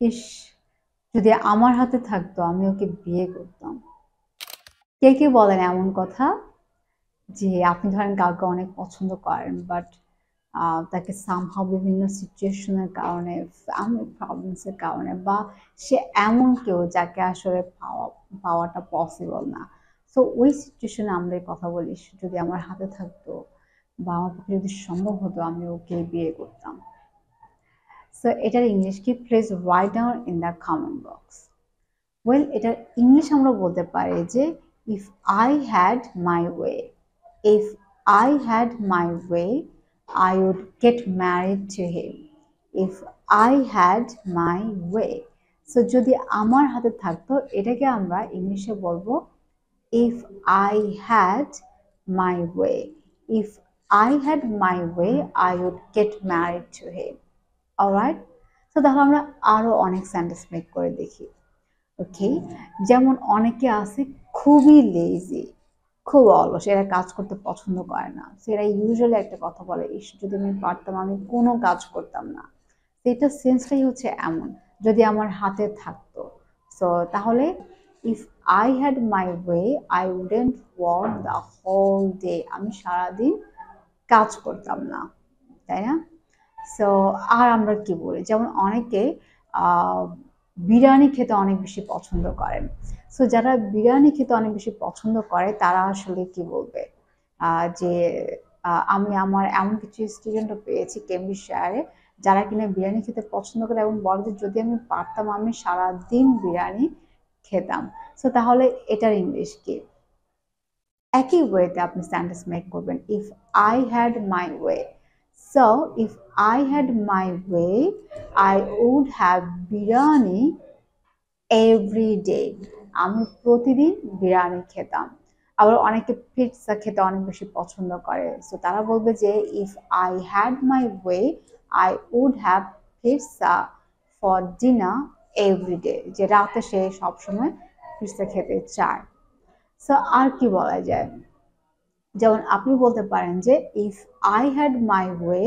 ইস, যদি আমার হাতে থাকতো আমি ওকে বিয়ে করতাম। কে কে বলেন এমন কথা যে আপনি ধরেন কাউকে অনেক পছন্দ করেন, বাট তাকে সামহাও বিভিন্ন সিচুয়েশনের কারণে, ফ্যামিলি প্রবলেমসের কারণে, বা সে এমন কেউ যাকে আসলে পাওয়াটা পসিবল না। সো ওই সিচুয়েশনে আমরা এই কথা বলি, যদি আমার হাতে থাকতো বা আমার পক্ষে যদি সম্ভব হতো আমি ওকে বিয়ে করতাম। সো এটার ইংলিশ কি? Please write down in the comment box. Well, এটার ইংলিশ আমরা বলতে পারি যে if I had my way, if I had my way I would get married to him. If I had my way. So যদি আমার হাতে থাকতো, এটাকে আমরা ইংলিশে বলবো if I had my way. If I had my way I would get married to him. Alright? So তাহলে আমরা আরো অনেক সেন্টেন্স মেক করে দেখি। ওকে, যেমন অনেকে আছে খুবই লেজি, খুব অলস, এরা কাজ করতে পছন্দ করে না। এরা ইউজুয়ালি একটা কথা বলে, ইস যদি আমি পারতাম আমি কোনো কাজ করতাম না। এটা সেন্সটাই হচ্ছে এমন, যদি আমার হাতে থাকতো। সো তাহলে if I had my way I wouldn't work the whole day, আমি সারাদিন কাজ করতাম না, তাই না? সো আর আমরা কি বলি, যেমন অনেকে বিরিয়ানি খেতে অনেক বেশি পছন্দ করেন। সো যারা বিরিয়ানি খেতে অনেক বেশি পছন্দ করে তারা আসলে কি বলবে যে আমি আমার এমন কিছু স্টুডেন্টও পেয়েছি কেমব্রিজশায়ারে যারা কিনা বিরিয়ানি খেতে পছন্দ করে এবং বলে যে যদি আমি পারতাম আমি সারাদিন বিরিয়ানি খেতাম। সো তাহলে এটার ইংলিশ কি? একই ওয়েতে আপনি সেন্টেন্স মেক করবেন, if I had my way. So if I had my way I would have biryani every day, আমি প্রতিদিন বিরিয়ানি খেতাম। আবার অনেকে পিৎজা খেতে অনেক বেশি পছন্দ করে, সো তারা বলবে যে if I had my way I would have pizza for dinner every day, যে রাতে সে সবসময় পিৎজা খেতে চায়। সো আর কি বলা যায়, যেমন আপনি বলতে পারেন যে if I had my way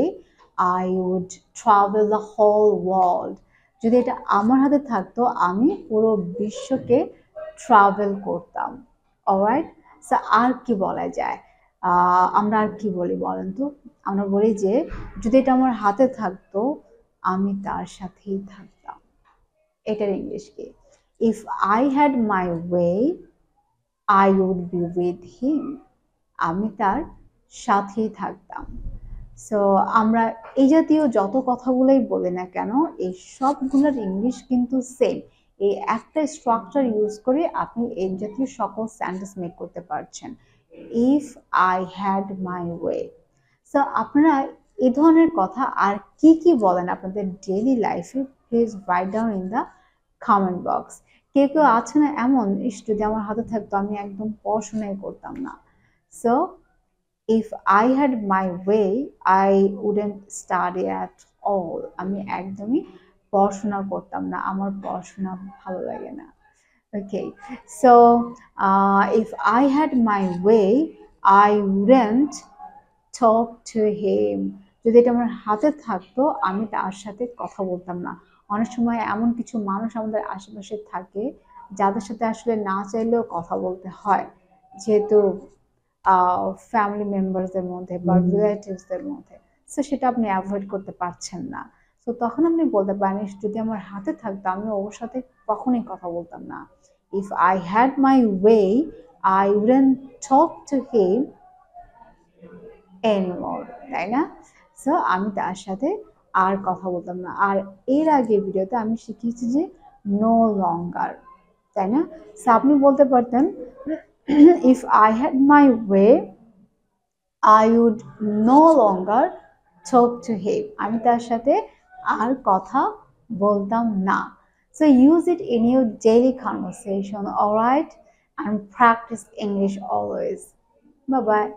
I would travel the whole world, যদি এটা আমার হাতে থাকতো আমি পুরো বিশ্বকে ট্রাভেল করতাম। অলরাইট? সো আর কি বলা যায়, আমরা আর কি বলি বলেন তো? আমরা বলি যে যদি এটা আমার হাতে থাকতো আমি তার সাথেই থাকতাম। এটার ইংলিশ কি? If I had my way I would be with him, আমি তার সাথেই থাকতাম। সো আমরা এই জাতীয় যত কথাগুলোই বলি না কেন এই সবগুলোর ইংলিশ কিন্তু সেম, এই একটা স্ট্রাকচার ইউজ করে আপনি এই জাতীয় সকল সেন্টেন্স মেক করতে পারছেন, if I had my way. So আপনারা এই ধরনের কথা আর কি কি বলেন আপনাদের ডেইলি লাইফে, please write down in the comment box. কেউ কেউ আছে না এমন, ইস যদি আমার হাতে থাকতো আমি একদম পড়াশোনাই করতাম না। So if I had my way I wouldn't study at all, আমি একদমই পড়াশোনা করতাম না, আমার পড়াশোনা ভালো লাগে না। Okay, so if I had my way I wouldn't talk to him, যদি এটা আমার হাতে থাকতো আমি তার সাথে কথা বলতাম না। অনেক সময় এমন কিছু মানুষ আমাদের আশেপাশে থাকে যাদের সাথে আসলে না চাইলেও কথা বলতে হয়, যেহেতু ফ্যামিলি মেম্বারসদের মধ্যে বা রিলেটিভসদের মধ্যে, সো সেটা আপনি অ্যাভয়েড করতে পারছেন না। সো তখন আপনি বলতে পারেন যদি আমার হাতে থাকতো আমি ওর সাথে কখনোই কথা বলতাম না। If I had my way I wouldn't talk to him anymore, তাই না? সো আমি তার সাথে আর কথা বলতাম না। আর এর আগে ভিডিওতে আমি শিখিয়েছি যে নো লঙ্গার, তাই না? সো আপনি বলতে পারতেন if I had my way I would no longer talk to him, আমি তার সাথে আর কথা বলতাম না। So use it in your daily conversation, alright? And practice English always. Bye bye.